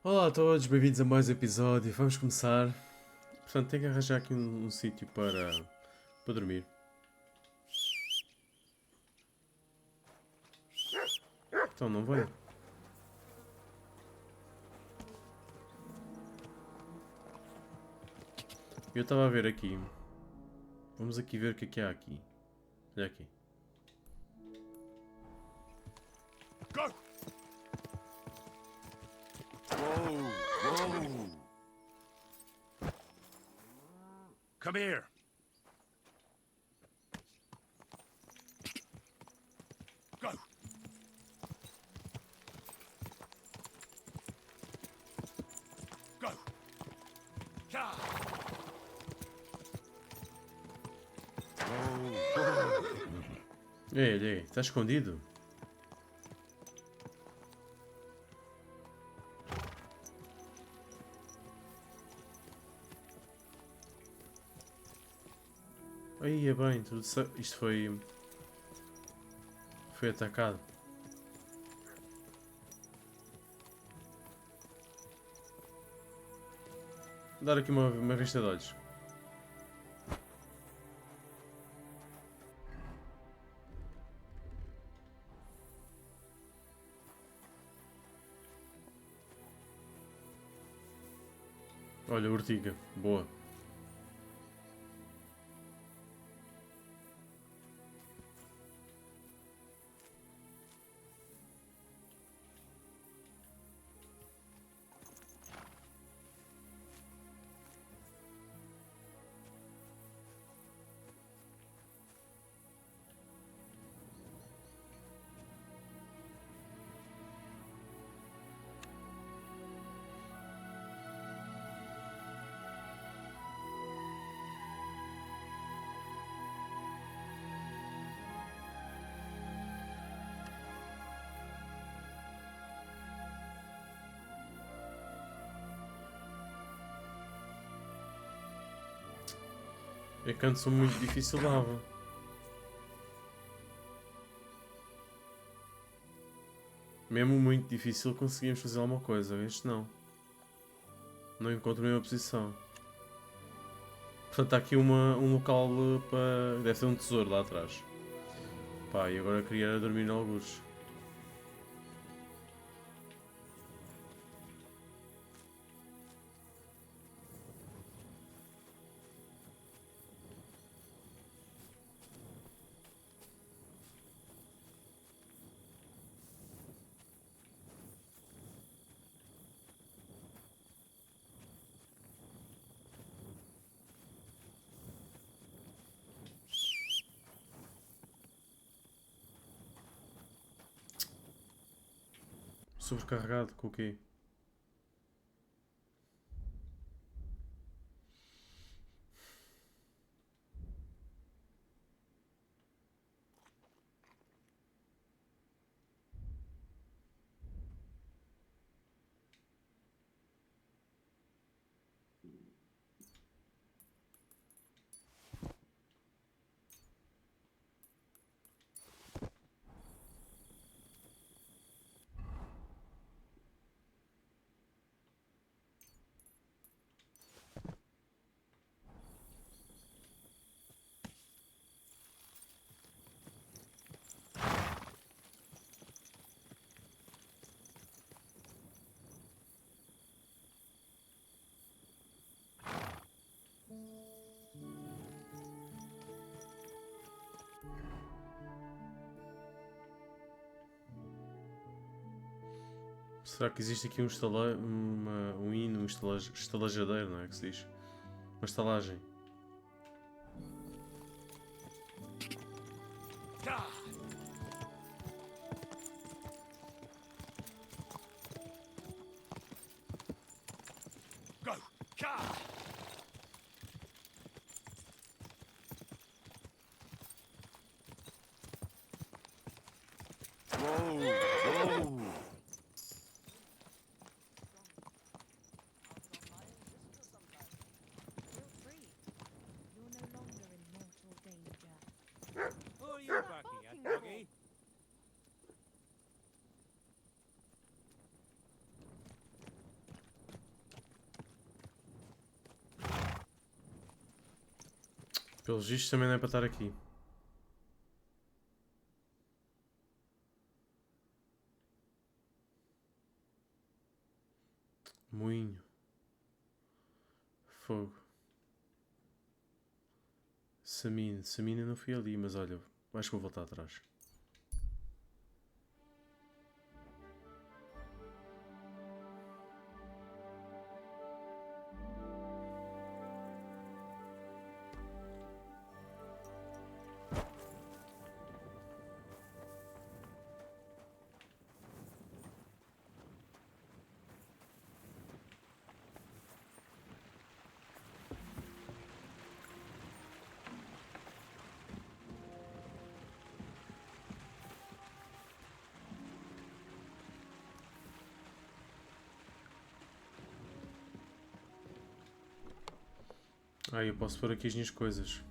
Olá a todos, bem-vindos a mais um episódio. Vamos começar. Portanto, tenho que arranjar aqui um sítio para dormir. Então, não vem. Eu estava a ver aqui. Vamos aqui ver o que é que há aqui. Olha aqui. Go! Whoa, whoa. Come here. Go. Go. Ka. Ei, ei, está escondido? Aí é bem, isto foi atacado. Dar aqui uma vista de olhos. Olha, urtiga, boa. É canto são muito difícil de lava. Mesmo muito difícil conseguimos fazer alguma coisa. Este não. Não encontro a mesma posição. Portanto, há aqui um local para... Deve ser um tesouro lá atrás. Pá, e agora queria dormir em algures. Sobrecarregado com o quê? Será que existe aqui um hino, estalajadeiro, não é que se diz? Uma estalagem. Ka. Go. Ka. Whoa, whoa. Feel free. You're no longer in mortal danger. Who are you barking at, doggy? Pelos vistos também não é para estar aqui. Moinho. Fogo. Samina. Samina não fui ali, mas olha, acho que vou voltar atrás. Ah, eu posso pôr aqui as minhas coisas.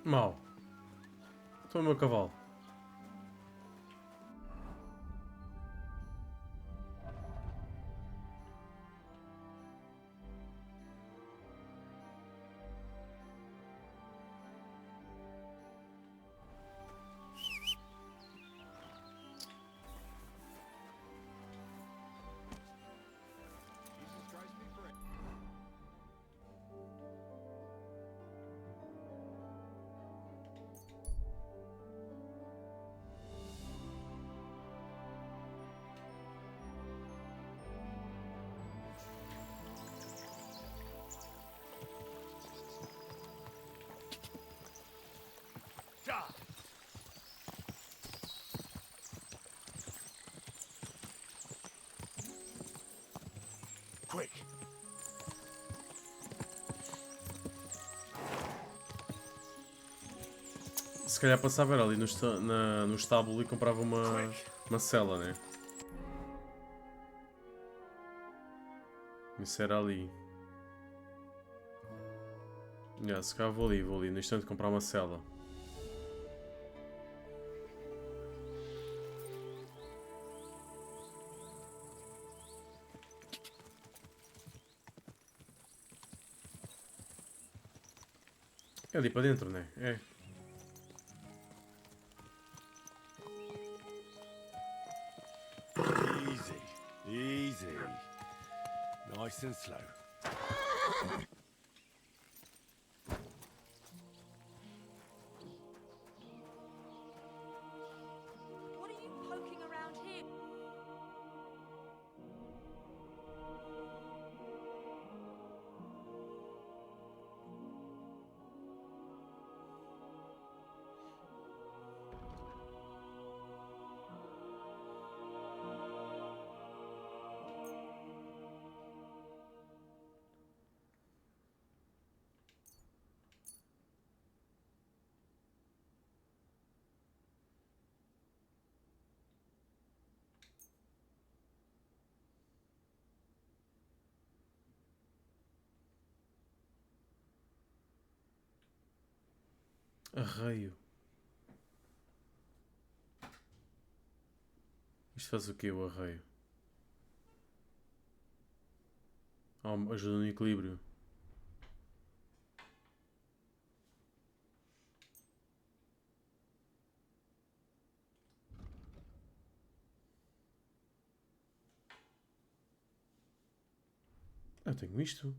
Mal. Estou o meu cavalo. Jesus Christ be praised. Está. Quick. Se calhar passava era ali no estábulo e comprava uma cela, né? Isso era ali. Se calhar vou ali no instante comprar uma cela. É ali para dentro, né? É. Easy. Easy. Nice and slow. What are you poking around here? Arreio. Isto faz o quê, o arreio? Ajuda no equilíbrio. Eu tenho isto. What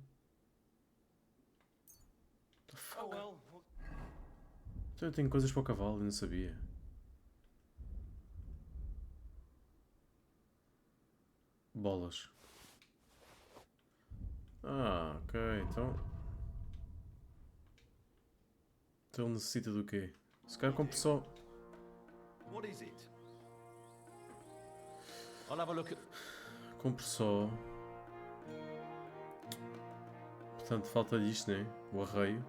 the Oh fuck? well. Então eu tenho coisas para o cavalo, eu não sabia. Bolas. Ah, ok, então. Então ele necessita do quê? Se calhar compro só. What is it? I'll have a look at. Compro só. Portanto, falta disto, né? O arreio.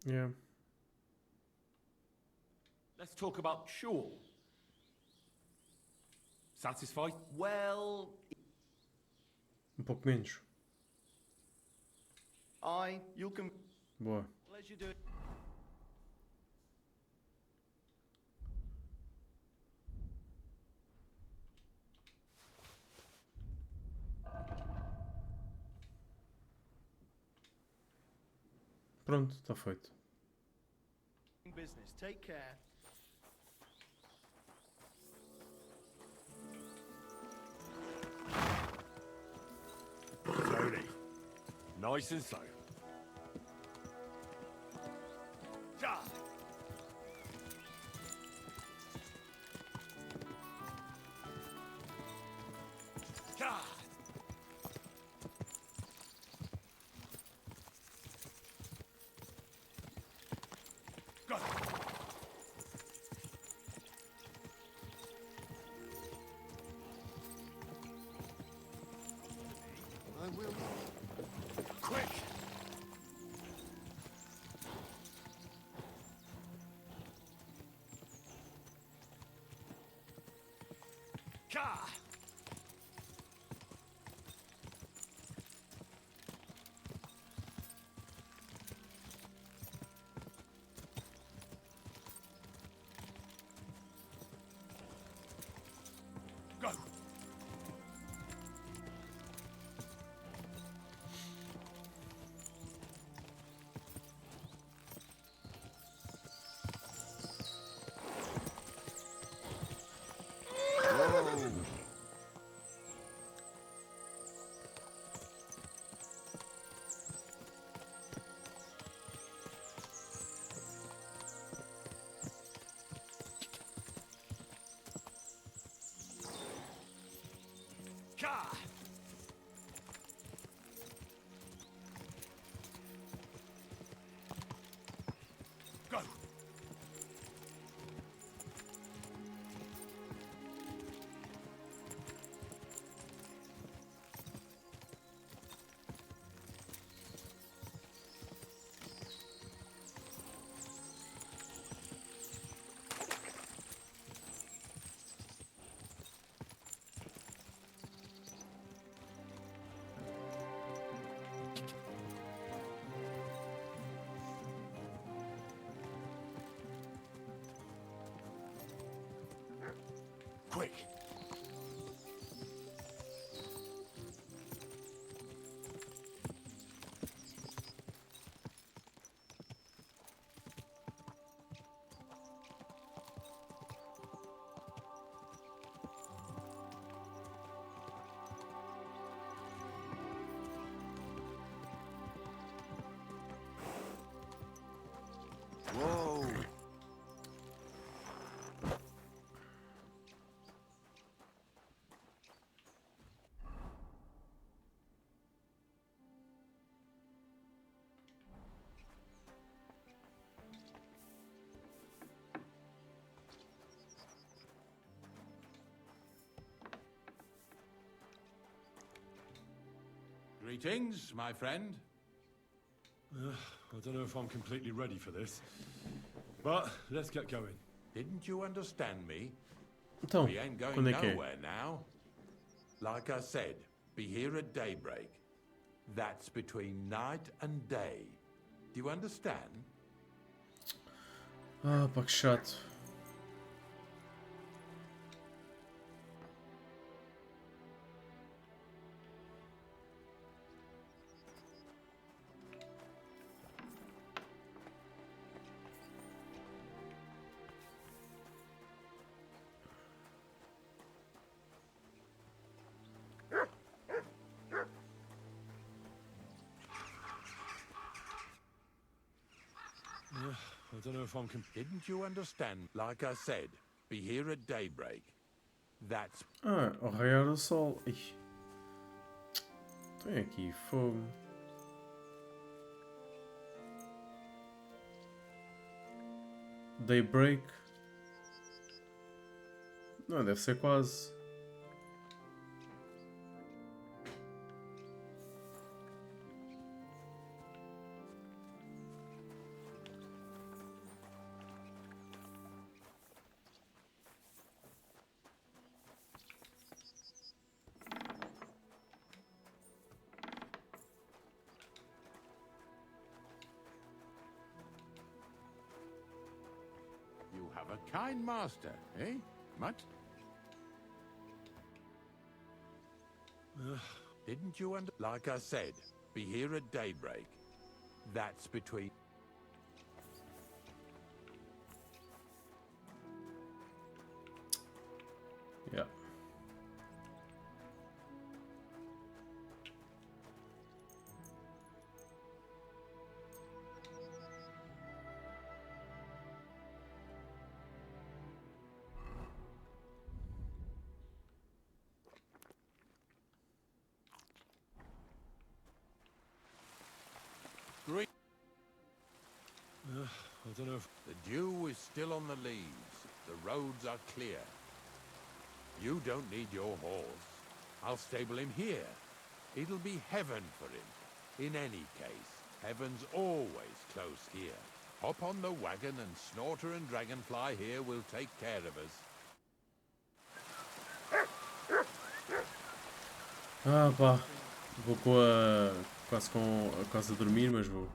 Yeah. Let's talk about shawl. Satisfied? Well, Pouco menos. you can. Boa. As you do it. Pronto, está feito. Business. Take care. Slowly. Nice and slow. Ja. Ja. Go. I will. Quick! Ka! Go! Ka! Go! Quick! Whoa! Greetings, my friend. I don't know if I'm completely ready for this, but let's get going. Didn't you understand me? Então, We ain't going quando é que é? nowhere now. Like I said, be here at daybreak. That's between night and day. Do you understand? Ah, pá, que chato. don't know if I'm... Didn't you understand? Like I said, be here at daybreak. That's Ah, ao raiar do sol. Ixi. Tem aqui fogo. Daybreak. Não, deve ser quase. you have a kind master, eh? Much? Didn't you Like I said, be here at daybreak. That's between... Yeah. Great. I don't know if... The dew is still on the leaves. The roads are clear. You don't need your horse. I'll stable him here. It'll be heaven for him. In any case, heaven's always close here. Hop on the wagon and Snorter and Dragonfly here will take care of us. Ah pá. Vou quase a dormir, mas vou.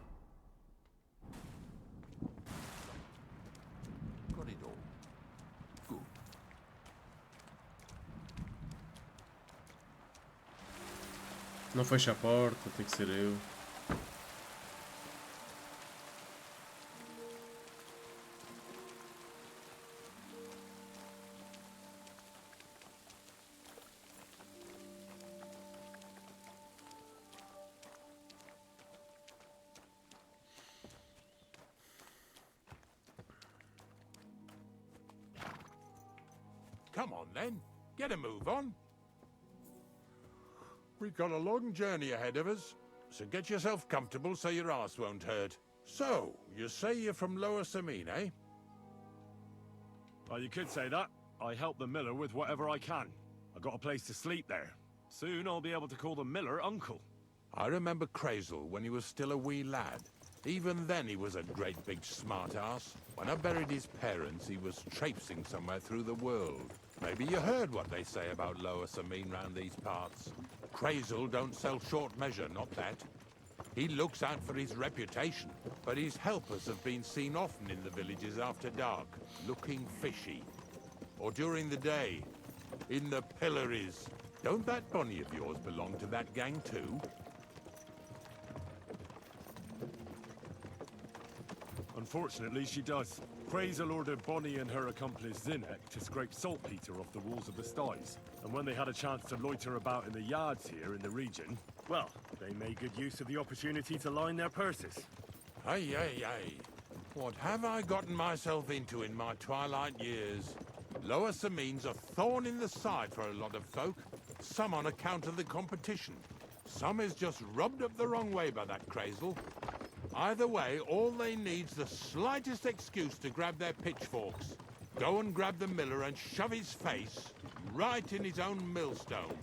Got it all. Good. Não fecha a porta, tem que ser eu. Come on then, get a move on. We've got a long journey ahead of us, so get yourself comfortable so your arse won't hurt. So, you say you're from Lower Samine, eh? Well, you could say that. I help the miller with whatever I can. I got a place to sleep there. Soon I'll be able to call the miller uncle. I remember Crazel when he was still a wee lad. Even then he was a great big smart-ass. When I buried his parents, he was traipsing somewhere through the world. Maybe you heard what they say about Lower Samine round these parts. Crazel don't sell short measure, not that. He looks out for his reputation, but his helpers have been seen often in the villages after dark, looking fishy. Or during the day, in the pillories. Don't that Bonnie of yours belong to that gang too? Unfortunately, she does. Crazel ordered Bonnie and her accomplice Zinnek to scrape saltpeter off the walls of the sties. And when they had a chance to loiter about in the yards here in the region, well, they made good use of the opportunity to line their purses. Ay, ay, ay. What have I gotten myself into in my twilight years? Lower Samine's a thorn in the side for a lot of folk. Some on account of the competition. Some is just rubbed up the wrong way by that Crazel. Either way, all they need's the slightest excuse to grab their pitchforks. Go and grab the miller and shove his face right in his own millstone.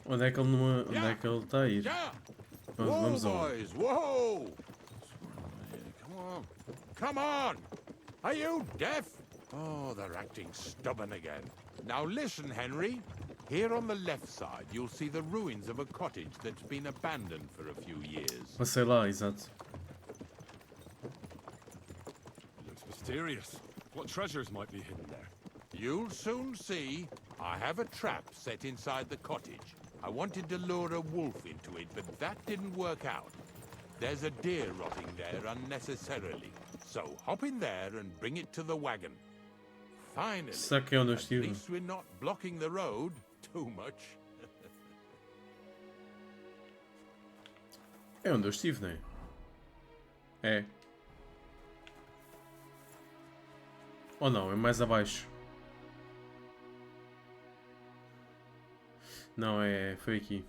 Onde é que ele está a ir? Yeah! Vamos Whoa, ao. boys! Whoa! Come on! Come on! Are you deaf? Oh, they're acting stubborn again. Now listen, Henry. Here on the left side, you'll see the ruins of a cottage that's been abandoned for a few years. Passei lá, exato. Looks mysterious. What treasures might be hidden there? You'll soon see. I have a trap set inside the cottage. I wanted to lure a wolf into it, but that didn't work out. There's a deer rotting there unnecessarily. So hop in there and bring it to the wagon. Finally, Será que é onde eu at estive? least we're not blocking the road. too much. É onde eu estive, não é? É. Ou não, é mais abaixo. Não, foi aqui.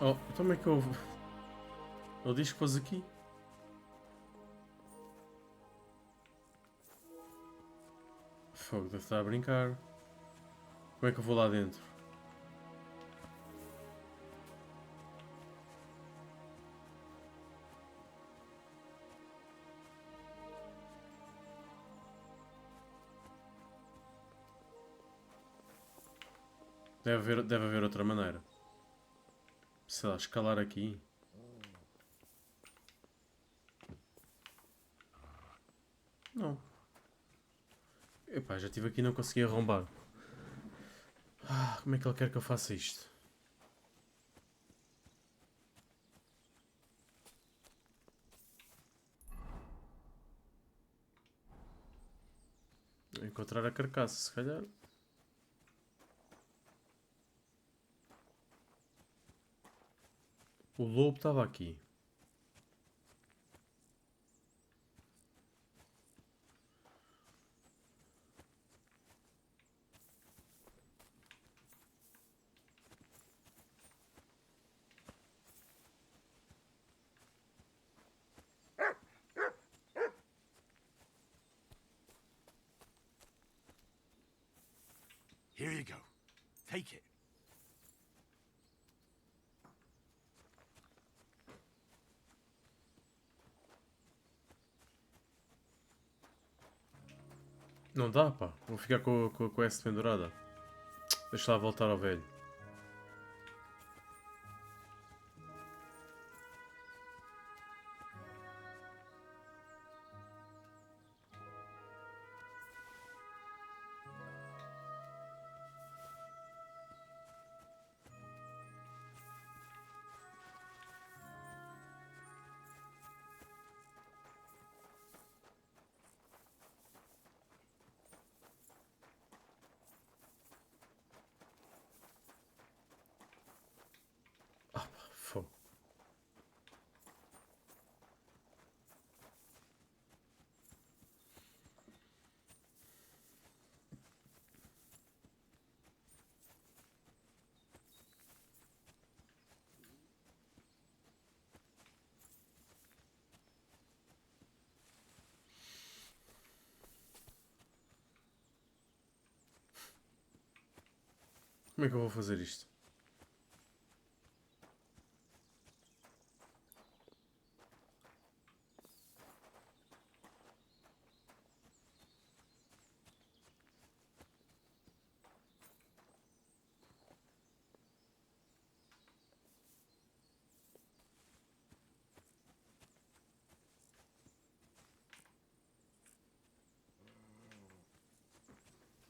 Oh, então como é que eu... Ele diz que pôs aqui. Fogo, deve estar a brincar. Como é que eu vou lá dentro? Deve haver outra maneira. Sei lá, escalar aqui. Não. Epá, já estive aqui e não consegui arrombar. Ah, como é que ele quer que eu faça isto? Vou encontrar a carcaça, se calhar. O lobo estava aqui. Here you go. Take it. Não dá, pá. Vou ficar com essa pendurada. Deixa lá voltar ao velho. Ah, pá, fogo. Como é que eu vou fazer isto?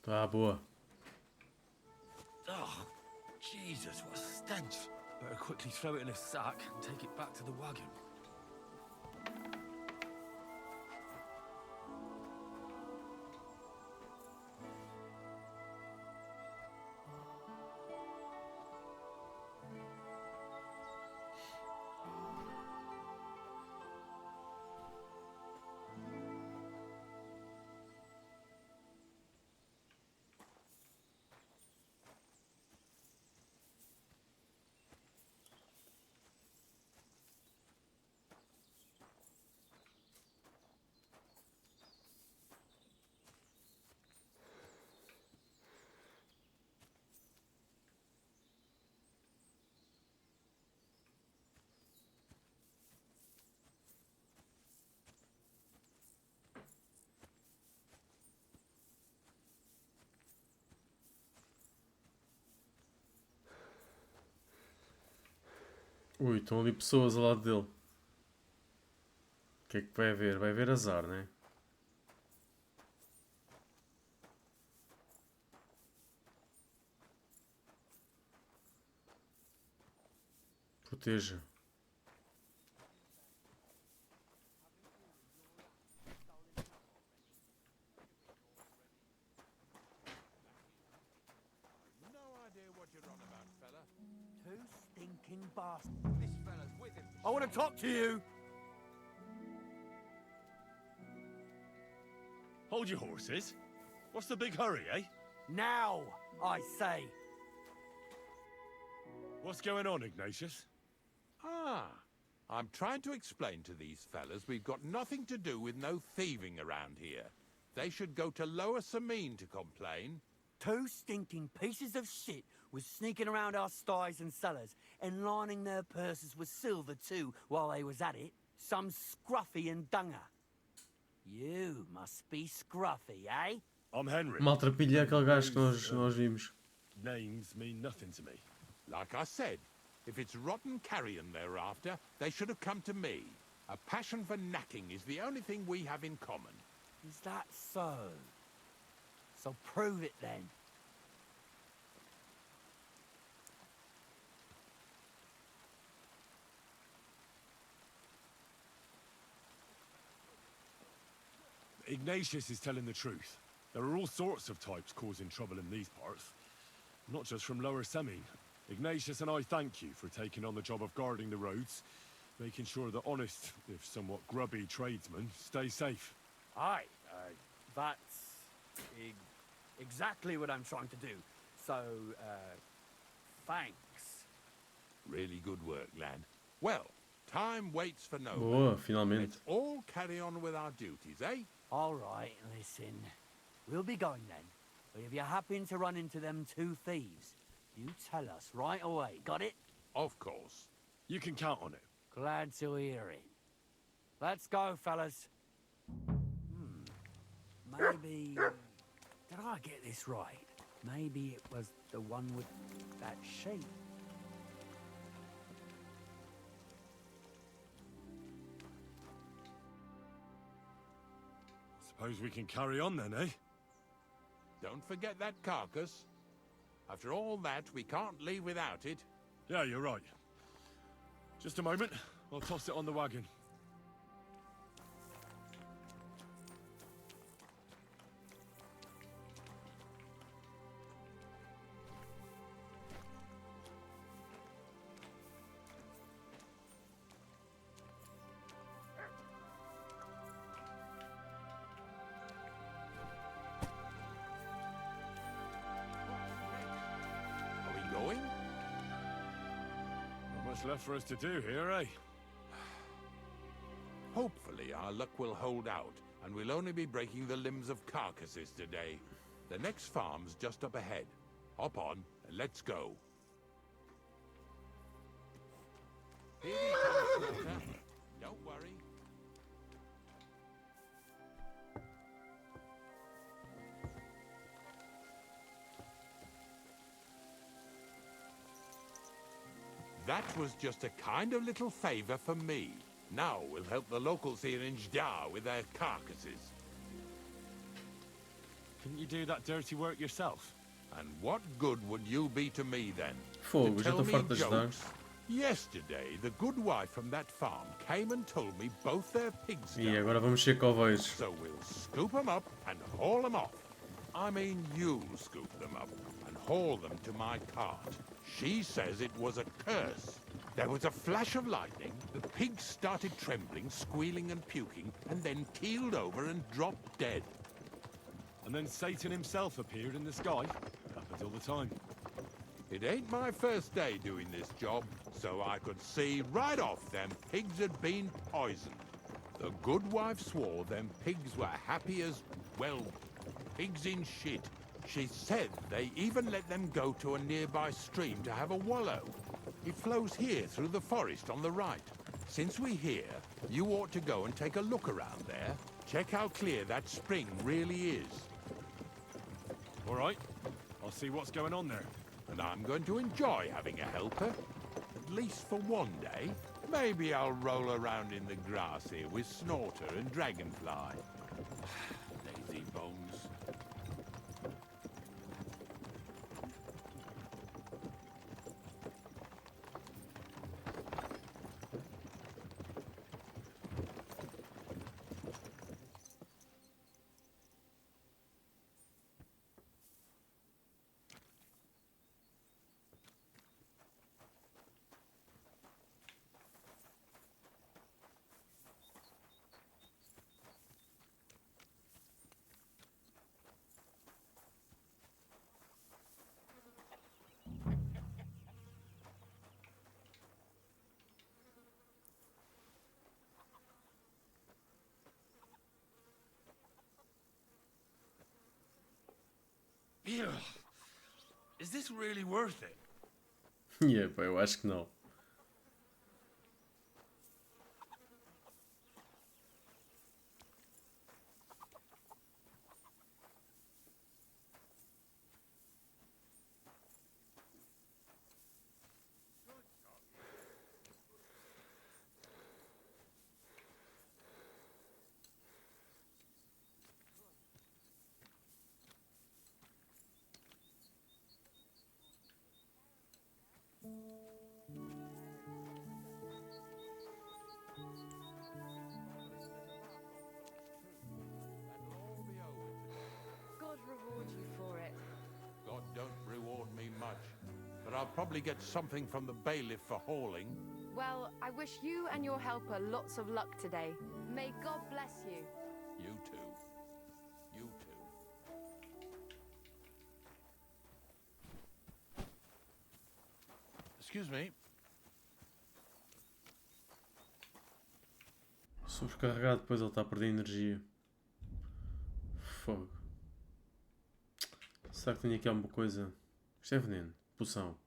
Ah, boa. Oh, Jesus, what a stench. Better quickly throw it in a sack and take it back to the wagon. Ui, estão ali pessoas ao lado dele. O que é que vai haver? Vai haver azar, né? Proteja. No idea what you're on about, fella. Two stinking bastards. This fella's with him. I want to talk to you. Hold your horses. What's the big hurry, eh? Now, I say. What's going on, Ignatius? Ah, I'm trying to explain to these fellas we've got nothing to do with no thieving around here. They should go to Lower Samine to complain. Two stinking pieces of shit was sneaking around our sties and cellars and lining their purses with silver too while they was at it. Some scruffy and dunger. You must be scruffy, eh? I'm Henry. Maltrapilha aquele gajo que nós vimos. Names mean nothing to me. Like I said, if it's rotten carrion they're after, they should have come to me. A passion for knacking is the only thing we have in common. Is that so? So prove it then. Ignatius is telling the truth. There are all sorts of types causing trouble in these parts. Not just from Lower Semine. Ignatius and I thank you for taking on the job of guarding the roads, making sure that honest, if somewhat grubby tradesmen stay safe. Aye, that's exactly what I'm trying to do. So, thanks. Really good work, lad. Well, time waits for no man. Boa, finalmente. Let's all carry on with our duties, eh? All right, listen. We'll be going then. But if you happen to run into them two thieves, you tell us right away. Got it? Of course. You can count on it. Glad to hear it. Let's go, fellas. Maybe... did I get this right? Maybe it was the one with that sheep. Suppose we can carry on then, eh? Don't forget that carcass. After all that, we can't leave without it. Yeah, you're right. Just a moment. I'll toss it on the wagon. Are we going? Not much left for us to do here, eh? Hopefully our luck will hold out, and we'll only be breaking the limbs of carcasses today. The next farm's just up ahead. Hop on, and let's go. Here we come, Porter. Don't worry. That was just a kind of little favor for me. Now we'll help the locals here in Jdar with their carcasses. Couldn't you do that dirty work yourself? And what good would you be to me then? Fogo, To já tell estou me farto de ajudar. jokes? Yesterday, the good wife from that farm came and told me both their pigs E died. agora vamos ser coveiros. So we'll scoop them up and haul them off. I mean, you'll scoop them up and haul them to my cart. She says it was a curse. There was a flash of lightning, the pigs started trembling, squealing and puking, and then keeled over and dropped dead. And then Satan himself appeared in the sky. Happens all the time. It ain't my first day doing this job, so I could see right off them pigs had been poisoned. The good wife swore them pigs were happy as, well, pigs in shit. She said they even let them go to a nearby stream to have a wallow. It flows here through the forest on the right. Since we're here, you ought to go and take a look around there. Check how clear that spring really is. All right. I'll see what's going on there. And I'm going to enjoy having a helper. At least for one day. Maybe I'll roll around in the grass here with Snorter and Dragonfly. Lazy bones. Ew. Is this really worth it? Yeah, pá, eu acho que não. God reward you for it. God don't reward me much, but I'll probably get something from the bailiff for hauling. Well, I wish you and your helper lots of luck today. May God bless you. You too. You too. Excuse me. Sobrecarregado, depois ele está a perder energia. Fogo. Será que tenho aqui alguma coisa? Isto é veneno. Poção.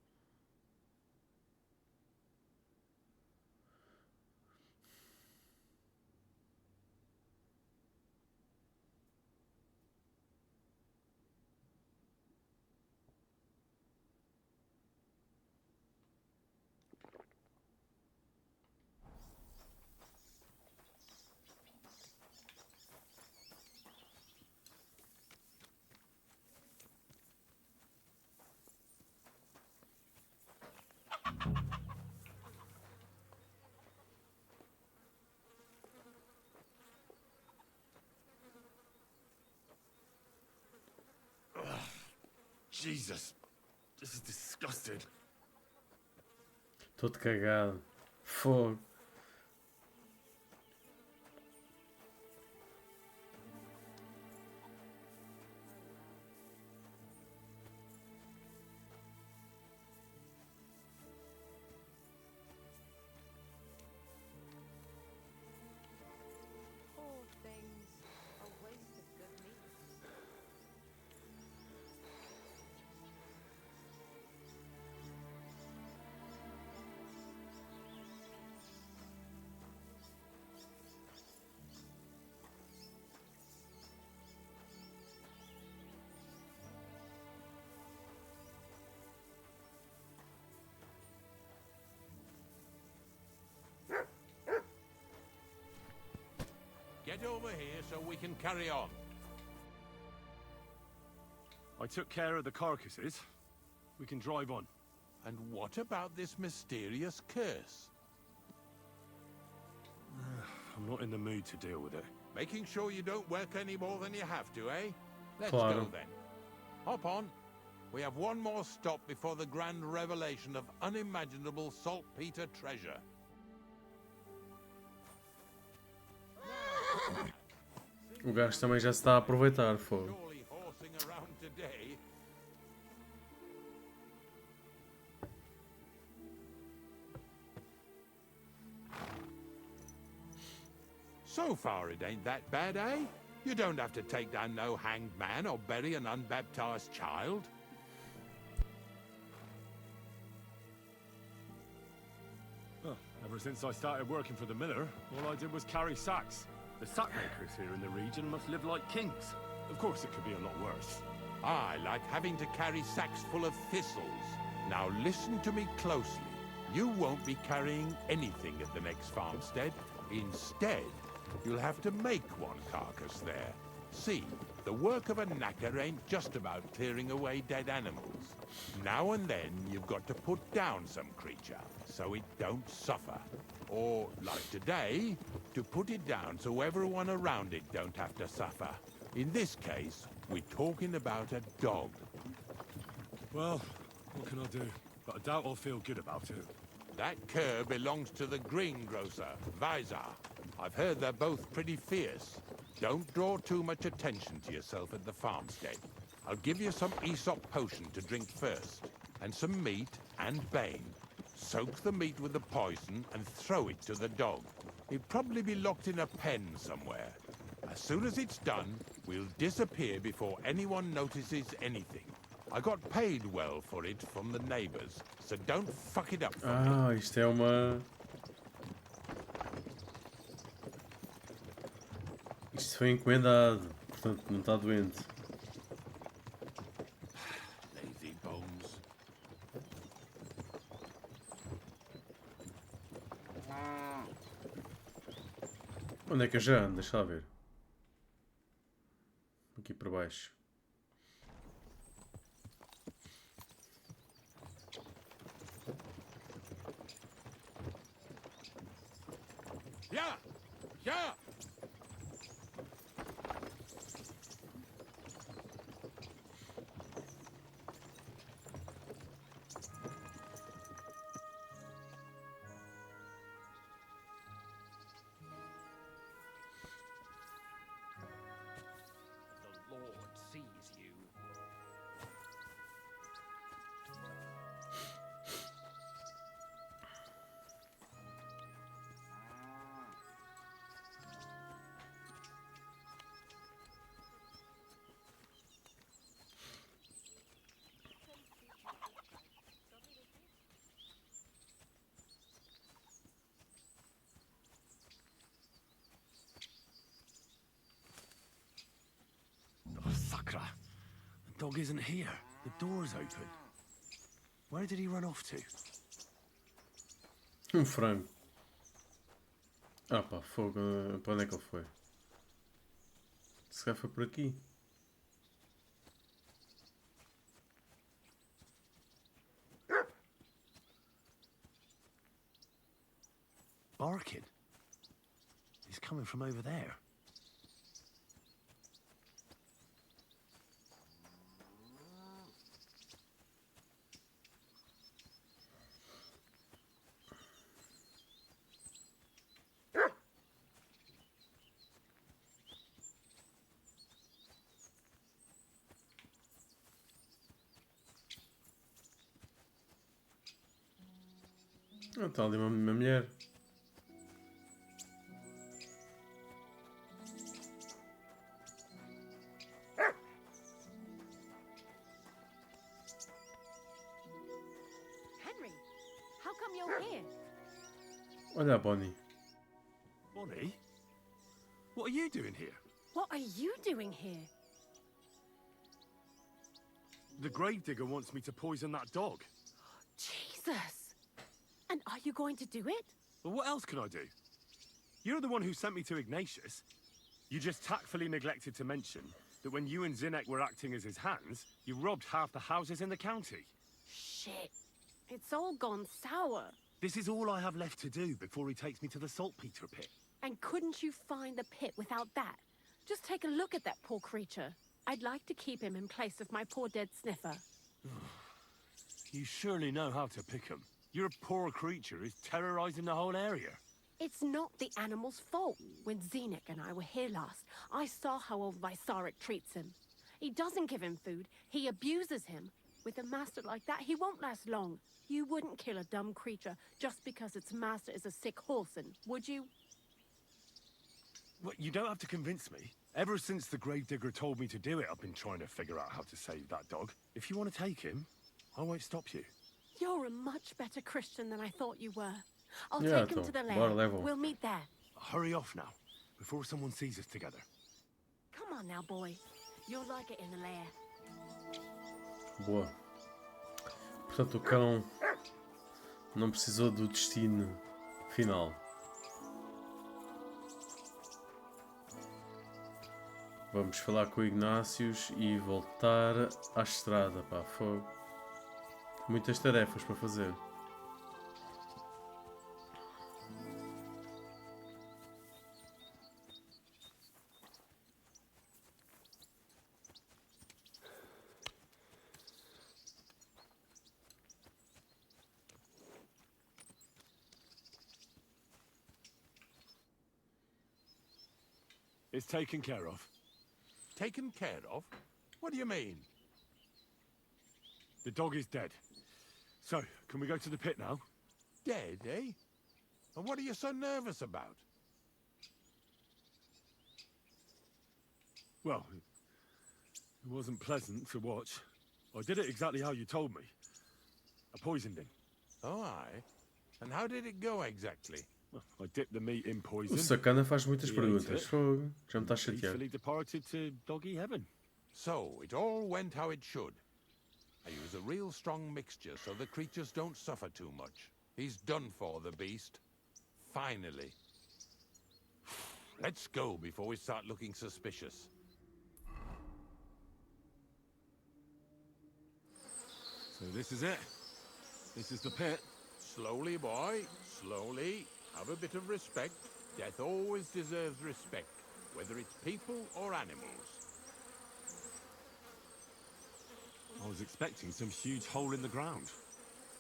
Jesus. This is disgusting. Todo cagado. Fogo. Poor things. A waste of good meat. Get over here so we can carry on. I took care of the carcasses. We can drive on. And what about this mysterious curse? I'm not in the mood to deal with it. Making sure you don't work any more than you have to, eh? Let's Claro. go then. Hop on. We have one more stop before the grand revelation of unimaginable saltpeter treasure. O gajo também já se está a aproveitar, fogo. Surely horsing around today. So far it ain't that bad, eh? You don't have to take down no hanged man or bury an unbaptized child. Well, ever since I started working for the miller, all I did was carry sacks. The sack makers here in the region must live like kings. Of course, it could be a lot worse. I like having to carry sacks full of thistles. Now listen to me closely. You won't be carrying anything at the next farmstead. Instead, you'll have to make one carcass there. See, the work of a knacker ain't just about clearing away dead animals. Now and then, you've got to put down some creature, so it don't suffer. Or, like today, to put it down so everyone around it don't have to suffer. In this case, we're talking about a dog. Well, what can I do? But I doubt I'll feel good about it. That cur belongs to the greengrocer, Vizar. I've heard they're both pretty fierce. Don't draw too much attention to yourself at the farmstead. I'll give you some Aesop potion to drink first, and some meat and bane. Soak the meat with the poison and throw it to the dog. He'll probably be locked in a pen somewhere. As soon as it's done, we'll disappear before anyone notices anything. I got paid well for it from the neighbors, so don't fuck it up for me. Ah, isto é uma... Isto foi encomendado, portanto não está doente. Lazy bones. Onde é que eu já ando? Deixa lá ver. Aqui para baixo. Yeah! Yeah! The Lord sees you. Oh, Sakra. The dog isn't here. The door's open. Where did he run off to? Frango. Ah pá, fogo. Para onde é que ele foi? Se calhar foi por aqui. Barking. He's coming from over there. Ah, está ali uma mulher. Henry, how come you're here? Olha a Bonnie. Bonnie? What are you doing here? What are you doing here? The gravedigger wants me to poison that dog. Jesus! And are you going to do it? Well, what else can I do? You're the one who sent me to Ignatius. You just tactfully neglected to mention that when you and Zinnek were acting as his hands, you robbed half the houses in the county. Shit. It's all gone sour. This is all I have left to do before he takes me to the saltpeter pit. And couldn't you find the pit without that? Just take a look at that poor creature. I'd like to keep him in place of my poor dead sniffer. You surely know how to pick 'em. Your poor creature is terrorizing the whole area. It's not the animal's fault. When Zinnek and I were here last, I saw how old Vysarik treats him. He doesn't give him food, he abuses him. With a master like that, he won't last long. You wouldn't kill a dumb creature just because its master is a sick horseman, would you? Well, you don't have to convince me. Ever since the gravedigger told me to do it, I've been trying to figure out how to save that dog. If you want to take him, I won't stop you. You're a much better Christian than I thought you were. I'll Yeah, take him to the bora, lair. leva-o. We'll meet there. Hurry off now, before someone sees us together. Come on now, boy. You'll like it in the lair. Boa. Portanto, o cão Não precisou do destino final. Vamos falar com o Ignácios e voltar à estrada, pá, fogo. Muitas tarefas para fazer. It's taken care of. Taken care of? What do you mean? The dog is dead. So, can we go to the pit now? Dead, eh? And what are you so nervous about? Well, it wasn't pleasant to watch. I did it exactly how you told me. I poisoned him. Oh, aye. And how did it go exactly? Well, I dipped the meat in O poison. sacana faz muitas E perguntas. ate it. Fogo. Já me está a chatear. Peacefully departed to doggy heaven. So, it all went how it should. I use a real strong mixture so the creatures don't suffer too much. He's done for, the beast. Finally. Let's go before we start looking suspicious. So this is it. This is the pit. Slowly, boy. Slowly. Have a bit of respect. Death always deserves respect, whether it's people or animals. I was expecting some huge hole in the ground.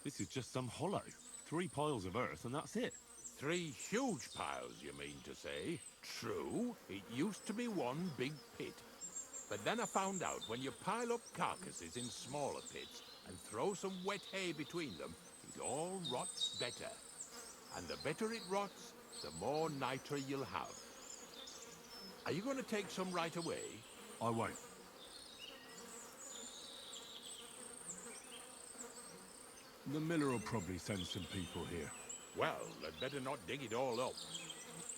This is just some hollow. 3 piles of earth and that's it. 3 huge piles, you mean to say? True, it used to be one big pit. But then I found out when you pile up carcasses in smaller pits and throw some wet hay between them, it all rots better. And the better it rots, the more nitre you'll have. Are you going to take some right away? I won't. The miller will probably send some people here. Well, they'd better not dig it all up.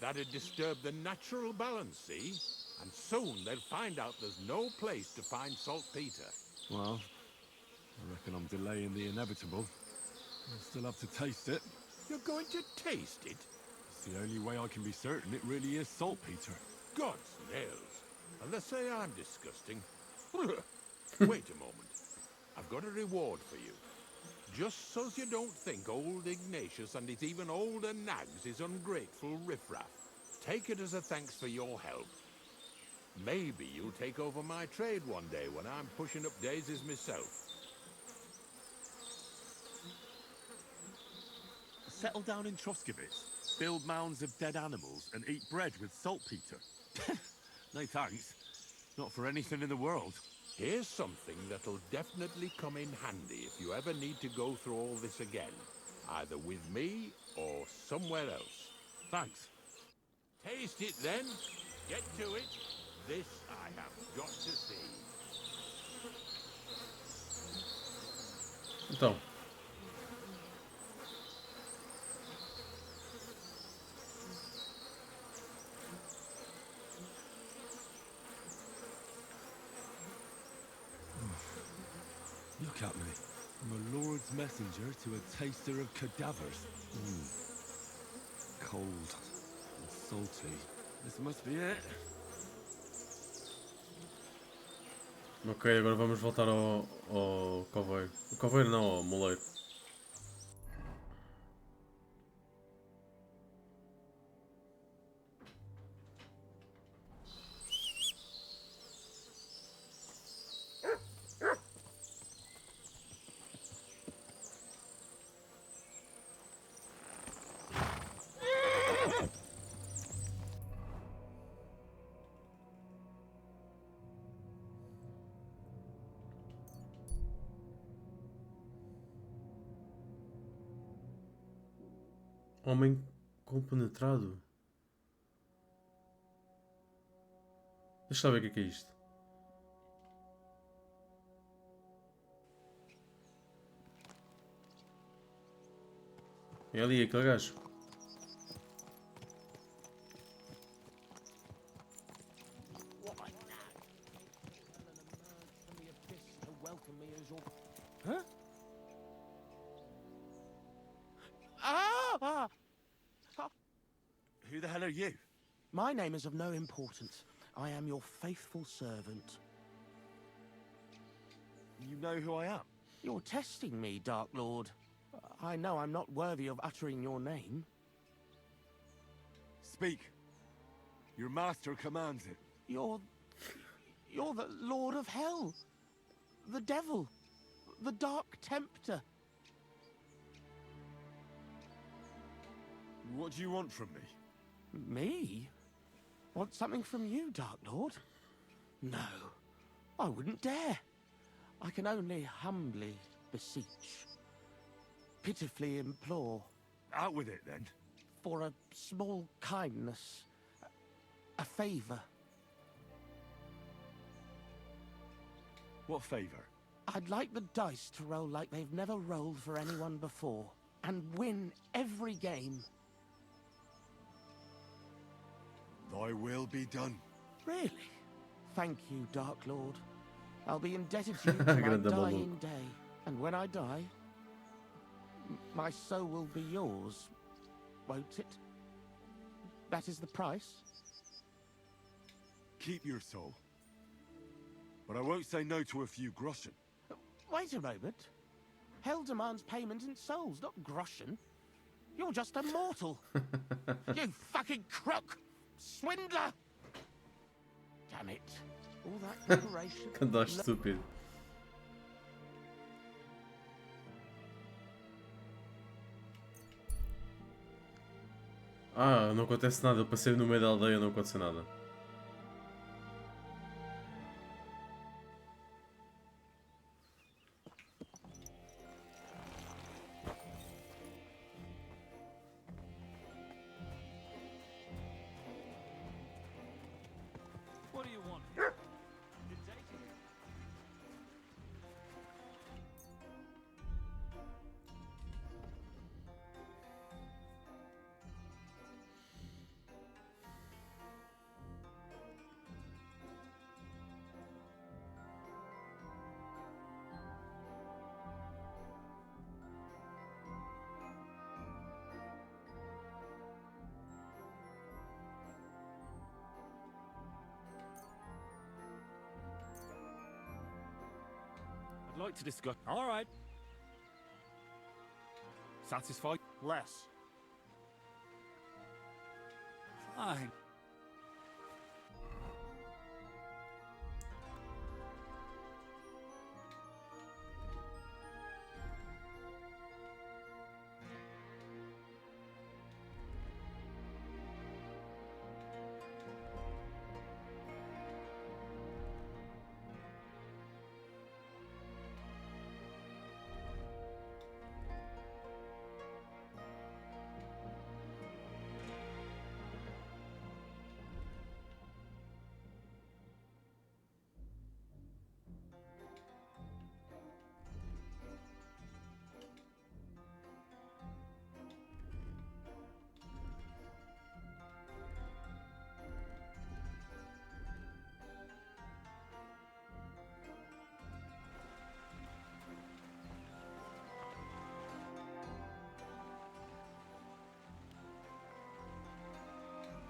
That'd disturb the natural balance, see? And soon they'll find out there's no place to find saltpeter. Well, I reckon I'm delaying the inevitable. I'll still have to taste it. You're going to taste it? It's the only way I can be certain it really is saltpeter. God's nails. And they say I'm disgusting. Wait a moment. I've got a reward for you. Just so's you don't think old Ignatius and his even older nags is ungrateful riffraff. Take it as a thanks for your help. Maybe you'll take over my trade one day when I'm pushing up daisies myself. Settle down in Troskowitz, build mounds of dead animals, and eat bread with saltpeter. No thanks. Not for anything in the world. Here's something that'll definitely come in handy if you ever need to go through all this again. Either with me or somewhere else. Thanks. Taste it then. Get to it. This I have got to see. Então. Look at me. I'm a lord's messenger to a taster of cadavers. Cold and salty. This must be it. Ok, agora vamos voltar ao coveiro. O coveiro não, ao moleiro. Homem compenetrado? Deixa eu ver o que é isto. É ali aquele gajo. hell are you? My name is of no importance. I am your faithful servant. You know who I am? You're testing me, Dark Lord. I know I'm not worthy of uttering your name. Speak. Your master commands it. You're the Lord of Hell. The Devil. The Dark Tempter. What do you want from me? Me? Want something from you, Dark Lord? No, I wouldn't dare. I can only humbly beseech, pitifully implore. Out with it, then. For a small kindness, a favor. What favor? I'd like the dice to roll like they've never rolled for anyone before, and win every game. Thy will be done. Really? Thank you, Dark Lord. I'll be indebted to you to my Grande maluco. dying day. And when I die, my soul will be yours, won't it? That is the price? Keep your soul. But I won't say no to a few groschen. Wait a moment. Hell demands payment in souls, not groschen. You're just a mortal. You fucking crook! Swindler! Damn it. All that preparation. Candaste estúpido. Ah, não acontece nada. Eu passei no meio da aldeia e não aconteceu nada. What do you want here? Good day to you. I'd like to discuss. All right. Satisfied? Less. Fine.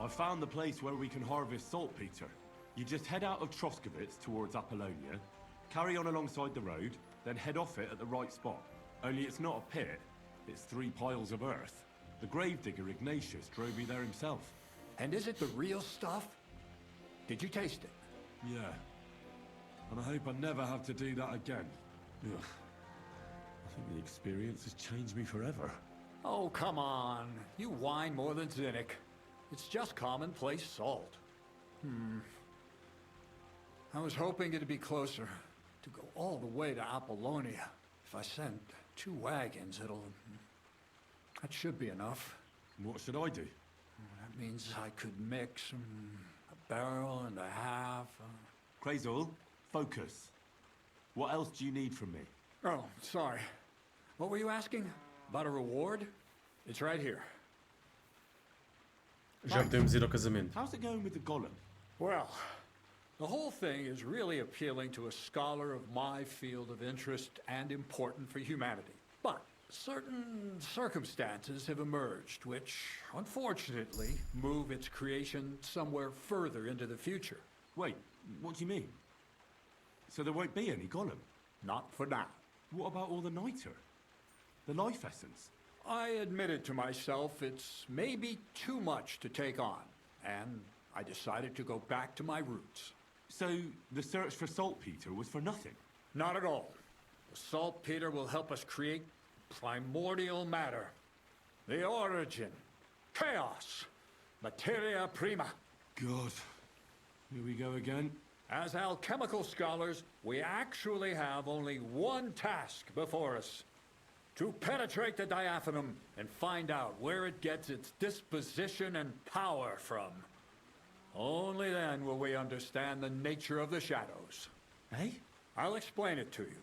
I found the place where we can harvest saltpeter. You just head out of Troskovitz towards Apollonia, carry on alongside the road, then head off it at the right spot. Only it's not a pit, it's 3 piles of earth. The gravedigger Ignatius drove me there himself. And is it the real stuff? Did you taste it? Yeah. And I hope I never have to do that again. Ugh. I think the experience has changed me forever. Oh, come on. You whine more than Zinnik. It's just commonplace salt. I was hoping it'd be closer. To go all the way to Apollonia. If I send 2 wagons, that should be enough. What should I do? That means I could mix a barrel and a half. Krazel, focus. What else do you need from me? Oh, sorry. What were you asking? About a reward? It's right here. Já podemos ir ao casamento. How's it going with the golem? Well, the whole thing is really appealing to a scholar of my field of interest and important for humanity. But Certain circumstances have emerged which, unfortunately, move its creation somewhere further into the future. Wait, what do you mean? So there won't be any Gollum? Not for now. What about all the niter? The life essence? I admitted to myself it's maybe too much to take on, and I decided to go back to my roots. So the search for saltpeter was for nothing? Not at all. The saltpeter will help us create primordial matter. The origin. Chaos. Materia prima. God. Here we go again. As alchemical scholars, we actually have only one task before us. To penetrate the diaphanum and find out where it gets its disposition and power from. Only then will we understand the nature of the shadows. Eh? I'll explain it to you.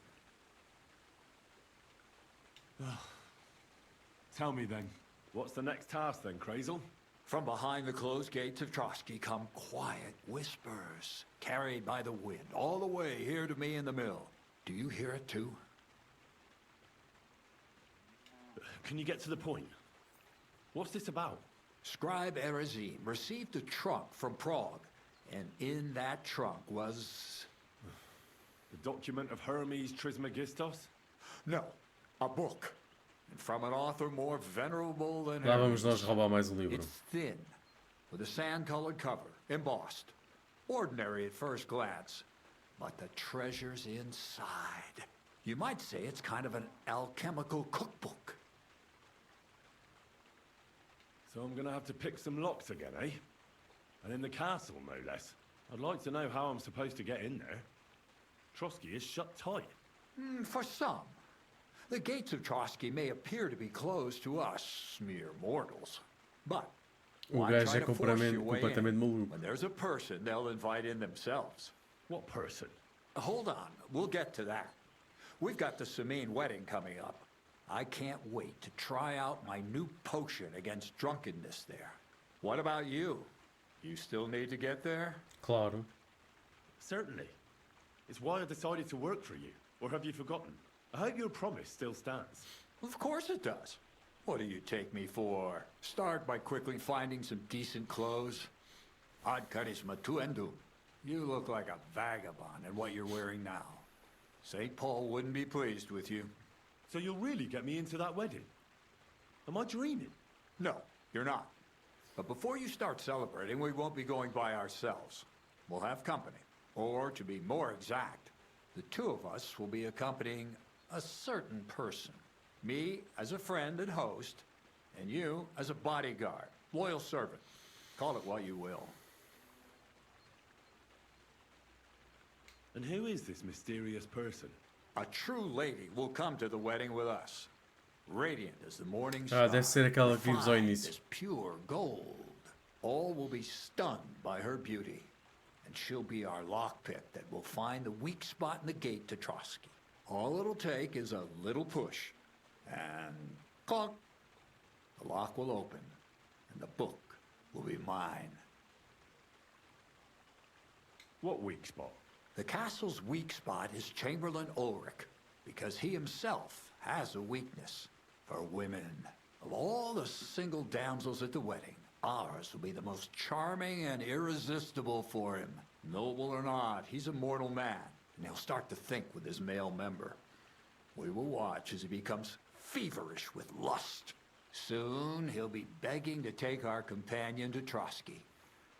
Tell me then. What's the next task then, Crazel? From behind the closed gates of Trotsky come quiet whispers, carried by the wind, all the way here to me in the mill. Do you hear it too? Can you get to the point? What's this about? Scribe Erezim received a trunk from Prague, and in that trunk was... The document of Hermes Trismegistos? No, a book. And from an author more venerable than Lá vamos Hermes. nós roubar mais um livro. It's thin, with a sand-colored cover, embossed. Ordinary at first glance, but the treasure's inside. You might say it's kind of an alchemical cookbook. So I'm gonna have to pick some locks again, eh? And in the castle, no less. I'd like to know how I'm supposed to get in there. Trotsky is shut tight. For some. The gates of Trotsky may appear to be closed to us, mere mortals. But O why gajo try é to force your way completamente in? maluco. When there's a person, they'll invite in themselves. What person? Hold on, we'll get to that. We've got the Samine wedding coming up. I can't wait to try out my new potion against drunkenness there. What about you? You still need to get there? Claro. Certainly. It's why I decided to work for you. Or have you forgotten? I hope your promise still stands. Of course it does. What do you take me for? Start by quickly finding some decent clothes. Ad charisma tuendu. You look like a vagabond in what you're wearing now. St. Paul wouldn't be pleased with you. So you'll really get me into that wedding? Am I dreaming? No, you're not. But before you start celebrating, we won't be going by ourselves. We'll have company. Or, to be more exact, the two of us will be accompanying a certain person. Me as a friend and host, and you as a bodyguard, loyal servant. Call it what you will. And who is this mysterious person? A true lady will come to the wedding with us. Radiant as the morning star. Deve ser aquela que vimos ao refined início. as pure gold. All will be stunned by her beauty. And she'll be our lockpick that will find the weak spot in the gate to Trotsky. All it'll take is a little push. And clunk. The lock will open. And the book will be mine. What weak spot? The castle's weak spot is Chamberlain Ulrich, because he himself has a weakness for women. Of all the single damsels at the wedding, ours will be the most charming and irresistible for him. Noble or not, he's a mortal man, and he'll start to think with his male member. We will watch as he becomes feverish with lust. Soon he'll be begging to take our companion to Trotsky.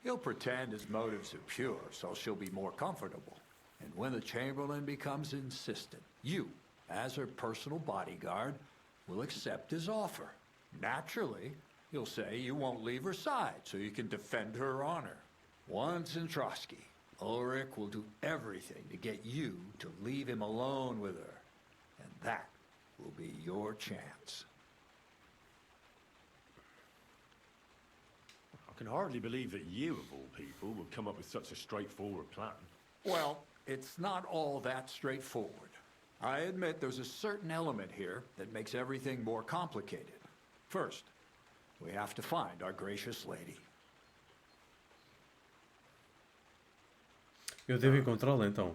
He'll pretend his motives are pure, so she'll be more comfortable. And when the Chamberlain becomes insistent, you, as her personal bodyguard, will accept his offer. Naturally, you'll say you won't leave her side so you can defend her honor. Once in Trotsky, Ulrich will do everything to get you to leave him alone with her. And that will be your chance. I can hardly believe that you, of all people, would come up with such a straightforward plan. Well, it's not all that straightforward. I admit there's a certain element here that makes everything more complicated. First, we have to find our gracious lady. Eu devo encontrá-la então.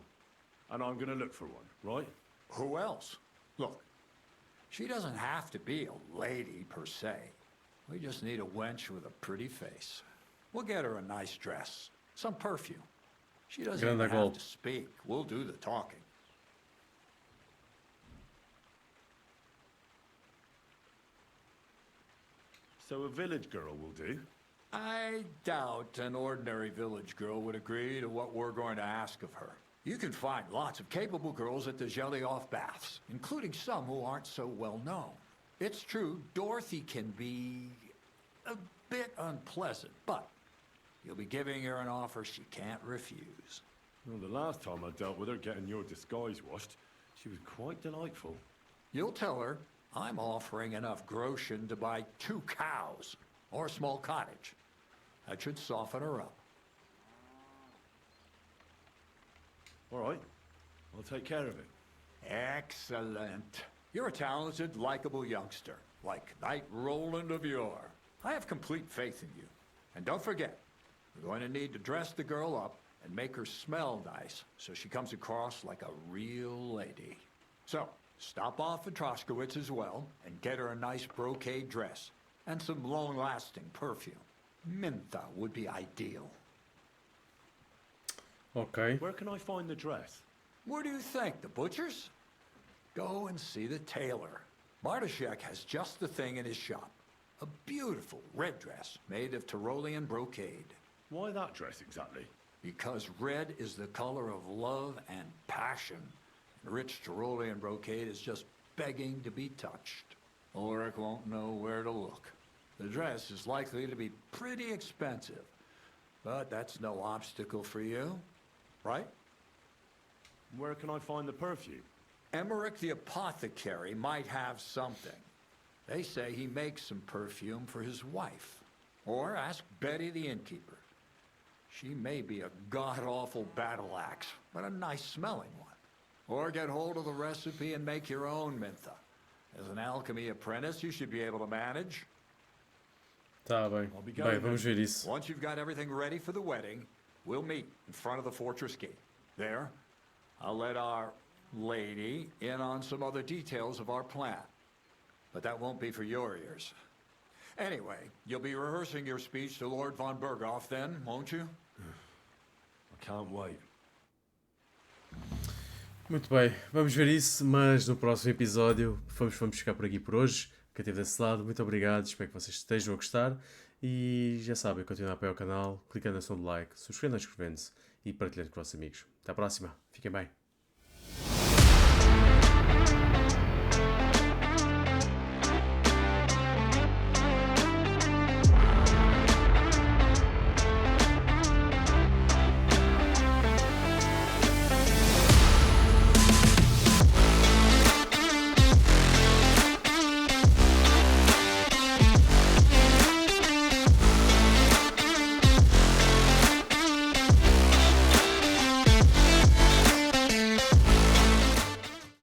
And I'm gonna look for one, right? Who else? Look, She doesn't have to be a lady per se. We just need a wench with a pretty face. We'll get her a nice dress, some perfume. She doesn't even have to speak. We'll do the talking. So a village girl will do? I doubt an ordinary village girl would agree to what we're going to ask of her. You can find lots of capable girls at the Jelly-Off Baths, including some who aren't so well known. It's true, Dorothy can be a bit unpleasant, but you'll be giving her an offer she can't refuse. Well, the last time I dealt with her getting your disguise washed, she was quite delightful. You'll tell her I'm offering enough groschen to buy 2 cows or a small cottage. That should soften her up. All right, I'll take care of it. Excellent. You're a talented, likable youngster, like Knight Roland of yore. I have complete faith in you. And don't forget, we're going to need to dress the girl up and make her smell nice so she comes across like a real lady. So, stop off at Troskowitz as well and get her a nice brocade dress and some long-lasting perfume. Mintha would be ideal. Ok. Where can I find the dress? Where do you think? The butcher's? Go and see the tailor. Bartoszek has just the thing in his shop. A beautiful red dress made of Tyrolean brocade. Why that dress exactly? Because red is the color of love and passion. Rich Tyrolean brocade is just begging to be touched. Ulrich won't know where to look. The dress is likely to be pretty expensive, but that's no obstacle for you, right? Where can I find the perfume? Emmerich the apothecary might have something. They say he makes some perfume for his wife. Or ask Betty the innkeeper. She may be a god-awful battle axe, but a nice smelling one. Or get hold of the recipe and make your own Mintha. As an alchemy apprentice, you should be able to manage. Tá bem. Bem, vamos ver isso. Once you've got everything ready for the wedding, we'll meet in front of the fortress gate. There, I'll let our lady in on some other details of our plan. But that won't be for your ears. Anyway, you'll be rehearsing your speech to Lord von Berghoff then, won't you? I can't wait. Muito bem, vamos ver isso, mas no próximo episódio vamos ficar por aqui por hoje. Quem esteve desse lado, muito obrigado, espero que vocês estejam a gostar. E já sabem, continuem a apoiar o canal, clicando na som do like, subscrevendo-se e partilhando com os vossos amigos. Até à próxima, fiquem bem.